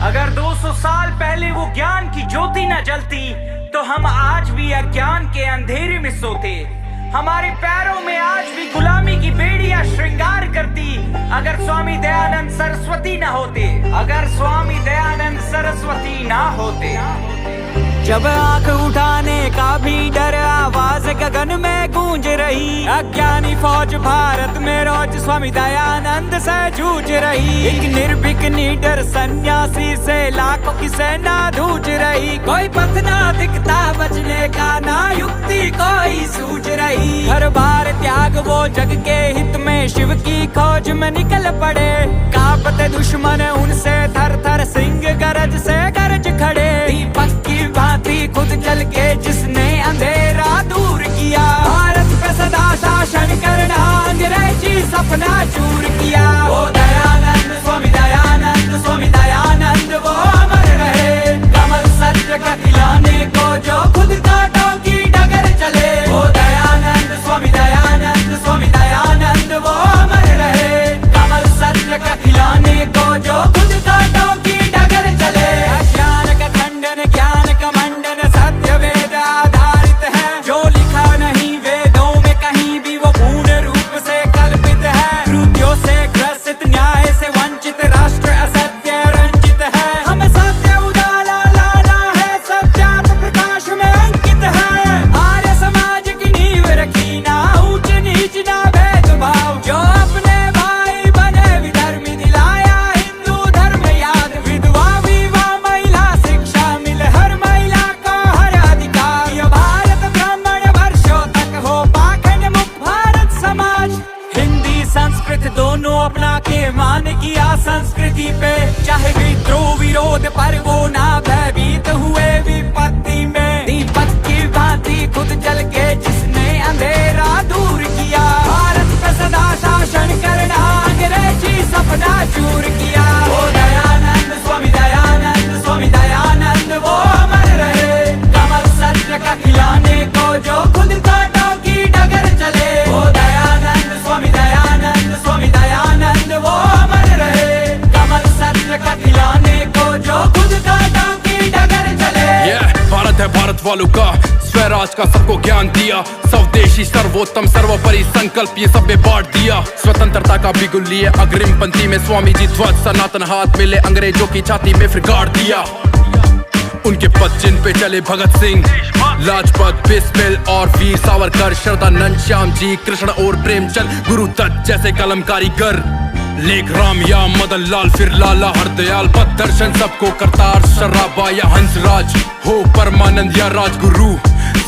अगर 200 साल पहले वो ज्ञान की ज्योति न जलती तो हम आज भी अज्ञान के अंधेरे में सोते। हमारे पैरों में आज भी गुलामी की बेड़ियां श्रृंगार करती अगर स्वामी दयानंद सरस्वती ना होते, अगर स्वामी दयानंद सरस्वती ना होते। जब आंख उठाने का भी डर, आवाज गगन में गूंज रही। अज्ञानी फौज भारत में रोज स्वामी दयानंद से जूझ रही। एक निर्भीक निडर सन्यासी से लाखों की सेना जूझ रही। कोई पथ ना दिखता बचने का, ना युक्ति कोई सूझ रही। हर बार त्याग वो जग के हित में शिव की खोज में निकल पड़े। कांपते दुश्मन उनसे थर थर, सिंह गरज से गरज खड़े। दीपक की भांति खुद जल के जिसने अंधेरा दूर किया। भारत पे सदा शासन करना अंग्रेजी सपना चूर किया। वो दयानंद स्वामी दयानंद स्वामी दयानंद वो अमर रहे। कमल सत्य का खिलाने को जो खुद कांटों की डगर चले। वो दयानंद स्वामी दयानंद स्वामी दयानंद वो अमर रहे। कमल सत्य का खिलाने को जो खुद कांटों की डगर चले। अज्ञान का खंडन ज्ञान का मंडन सत्य वेद आधारित है। जो लिखा नहीं वेदों में कहीं भी वो पूर्ण रूप से कल्पित है। त्रुटियों से ग्रसित न्याय से वंचित राष्ट्र असत्य रंजित है। हमें सत्य उजाला लाना है, सत्यात प्रकाश में अंकित है। आर्य समाज की नींव रखी, ना ऊंच नीच ना भेदभाव। जो अपने भाई बने विधर्मी, दिलाया हिंदू धर्म याद। विधवा विवाह महिला शिक्षा मिले हर महिला को हर अधिकार। ये भारत ब्राह्मण वर्षों तक हो पाखंड मुक्त भारत समाज। हिंदी संस्कृत दोनों अपना के मान किया संस्कृति पे। चाहे विद्रोह विरोध पर वो ना भयभीत हुए विपत्ति में। दीपक की भांति खुद जल के जिसने अंधेरा दूर किया। भारत पे सदा शासन करना अंग्रेजी सपना चूर किया। वो दयानंद स्वामी दयानंद स्वामी दयानंद वो अमर रहे। कमल सत्य का खिलाने को जो खुद कांटों की डगर चले। वो दयानंद स्वामी दयानंद स्वामी दयानंद वो अमर रहे। कमल सत्य का खिलाने को जो खुद कांटों की डगर चले। भारत है भारत वालों का, स्वराज का सबको ज्ञान दिया। स्वदेशी सर्वोत्तम सर्वोपरि संकल्प ये सब में बांट दिया। स्वतंत्रता का बिगुल लिए अग्रिम पंक्ति में स्वामी जी ध्वज सनातन हाथ मिले। अंग्रेजों की छाती में फिर गाड़ दिया। उनके पद जिन पे चले भगत सिंह, लाजपत, बिस्मिल और वीर सावरकर। शरदानंद, श्याम जी, कृष्ण और प्रेमचंद, गुरु दत्त जैसे कलम कारीगर। लेख राम या मदन लाल, फिर लाला हरदयाल। पद दर्शन सबको करतार शराबा या हंसराज हो, परमानंद या राजगुरु।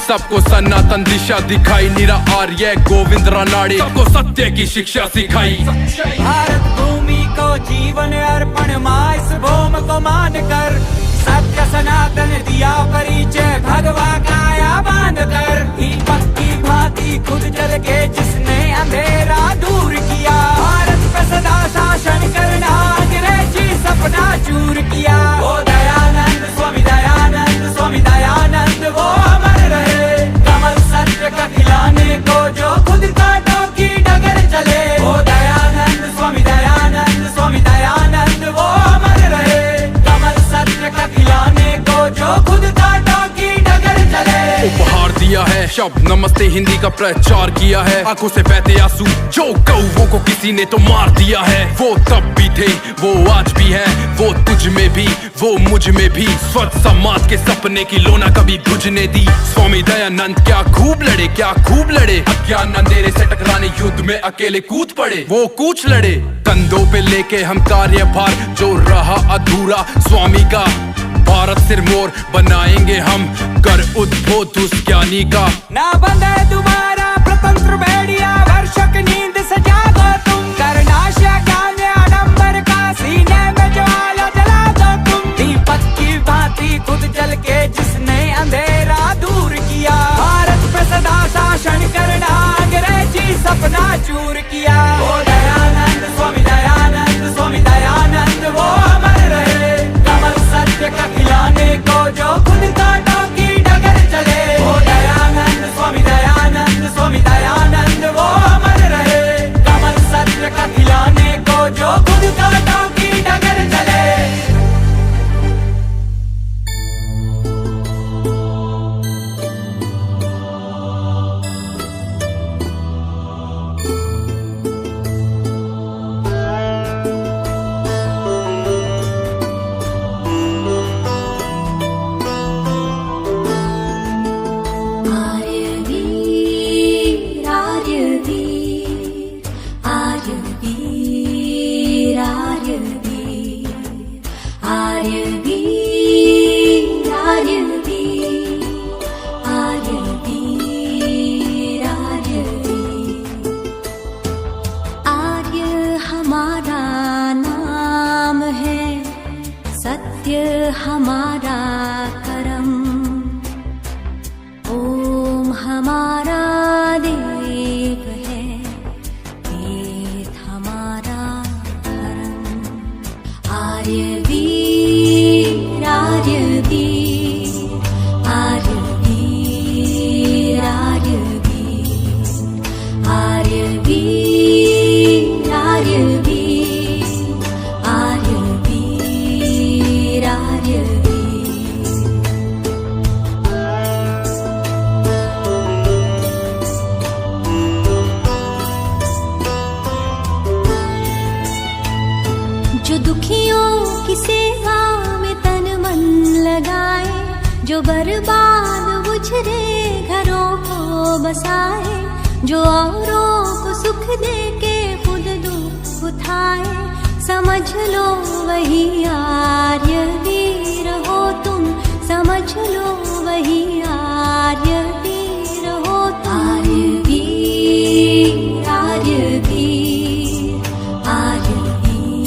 सबको सनातन दिशा दिखाई। नीरा आर्य गोविंद रानाड़े सबको सत्य की शिक्षा सिखाई। भारत भूमि को जीवन अर्पण माँ इस भूमि को मान कर। सत्य सनातन दिया परिचय भगवा काया बांध कर। दीपक की भांति खुद जल के जिसने अंधेरा दूर किया। भारत पे सदा शासन करना अंग्रेजी सपना चूर किया। वो दयानंद स्वामी दयानंद स्वामी दयानंद वो अमर रहे। कमल सत्य का खिलाने को जो खुद कांटों की डगर चले। वो दयानंद स्वामी दयानंद स्वामी दयानंद वो अमर रहे। कमल सत्य का खिलाने को जो खुद कांटों की डगर चले। उपहार दिया है शब्द नमस्ते हिंदी का प्रचार किया है। आंखों से बहते आंसू जो कौवों को किसी ने तो मार दिया है। वो तब भी थे वो आज भी है, वो तुझ में भी वो मुझ में भी। स्वच्छ समाज के सपने की लोना कभी बुझने दी। स्वामी दयानंद क्या खूब लड़े क्या खूब लड़े। अज्ञान अंधेरे से टकराने युद्ध में अकेले कूद पड़े। वो कूच लड़े कंधों पे लेके हम कार्यभार। जो रहा अधूरा स्वामी का, भारत सिर मोर बनाएंगे हम। कर उद्बोध उस ज्ञानी का। ना बंधे तुम्हारा प्रतंत्र भेड़िया, वर्षक नींद से जागो तुम। करनाशा ज्ञान आडंबर का, सीने में ज्वाला जला दो तुम। दीपक की भांति खुद जल के जिसने अंधेरा दूर किया। भारत पे सदा शासन करना अंग्रेजी सपना चूर किया। वो दयानंद स्वामी दयानंद स्वामी दयानंद वो अमर रहे। कमल सत्य का खिलाने को जो खुद कांटों की डगर चले। वो दयानंद स्वामी दयानंद स्वामी दयानंद वो सत्य हमारा करम, ओम हमारा देव है, वेद हमारा धर्म। आर्यवीर आर्यवीर आर्यवीर आर्यवीर आर्यवीर आर्यवीर आर्यवीर आर्यवीर। जो दुखियों की सेवा में तन मन लगाए, जो बर्बाद उजड़े घरों को बसाए, जो औरों को सुख दे के खुद दुख उठाए, समझ लो वही आर्यवीर हो तुम, समझ लो वही आर्यवीर हो तुम। आर्यवीर आर्यवीर आर्यवीर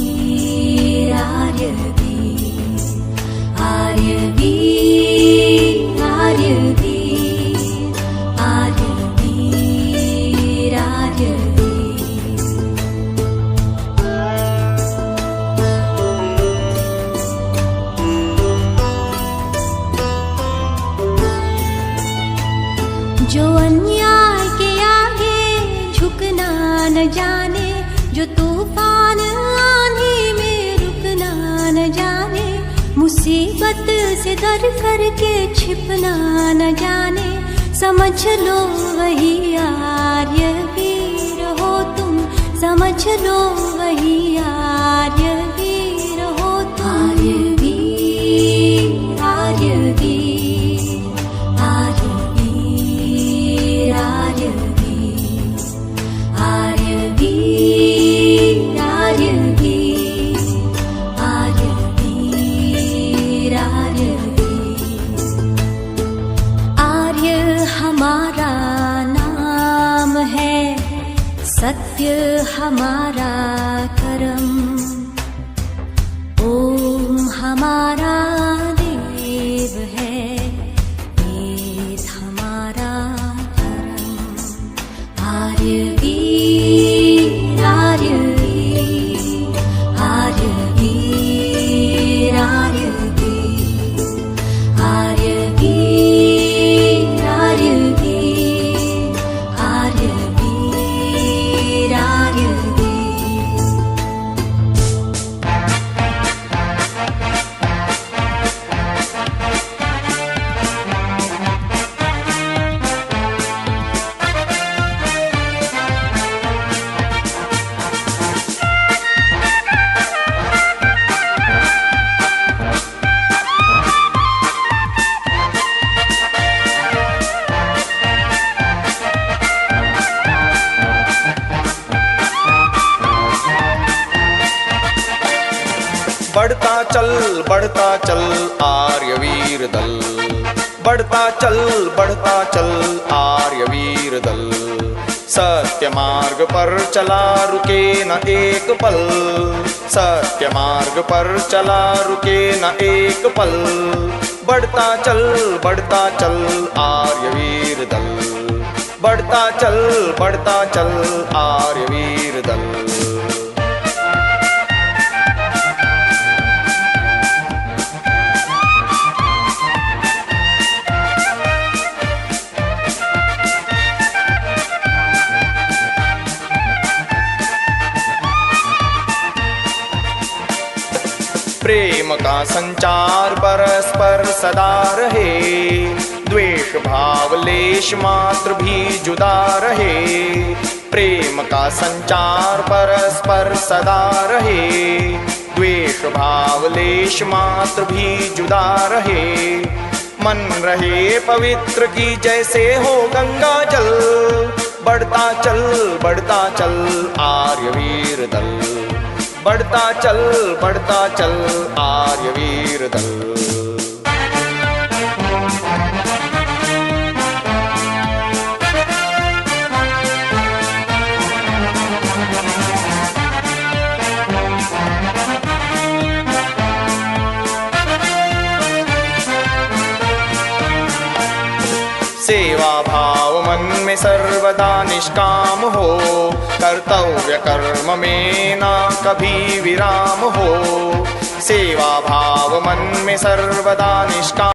आर्यवीर आर्यवीर आर्यवीर आर्यवीर आर्यवीर। जो अन्याय के आगे झुकना न जाने, जो तूफान आंधी में रुकना न जाने, मुसीबत से डर करके छिपना न जाने, समझ लो वही आर्यवीर हो तुम, समझ लो वही आर्यवीर हो तुम। आर्यवीर आर्यवीर आर्यवीर आर्यवीर आर्यवीर आर्यवीर आर्यवीर आर्यवीर। आर्य हमारा नाम है, सत्य हमारा करम, ओम हमारा देव है, वेद हमारा धर्म। आर्यवीर आर्यवीर आर्यवीर आर्यवीर आर्यवीर आर्यवीर आर्यवीर आर्यवीर। बढ़ता चल आर्यवीर दल, बढ़ता चल आर्यवीर दल। सत्य मार्ग पर चला रुके न एक पल, सत्य मार्ग पर चला रुके न एक पल। बढ़ता चल आर्यवीर दल, बढ़ता चल आर्यवीर दल। प्रेम का संचार परस्पर सदा रहे, द्वेष भाव लेश मात्र भी जुदा रहे। प्रेम का संचार परस्पर सदा रहे, द्वेष भाव लेश मात्र भी जुदा रहे। मन रहे पवित्र की जैसे हो गंगा जल, बढ़ता चल आर्यवीर दल, बढ़ता चल आर्यवीर दल। सेवा भाव मन में सर्वदा निष्काम हो, कर्तव्य कर्म में ना कभी विराम हो। सेवा भाव मन में सर्वदा निष्काम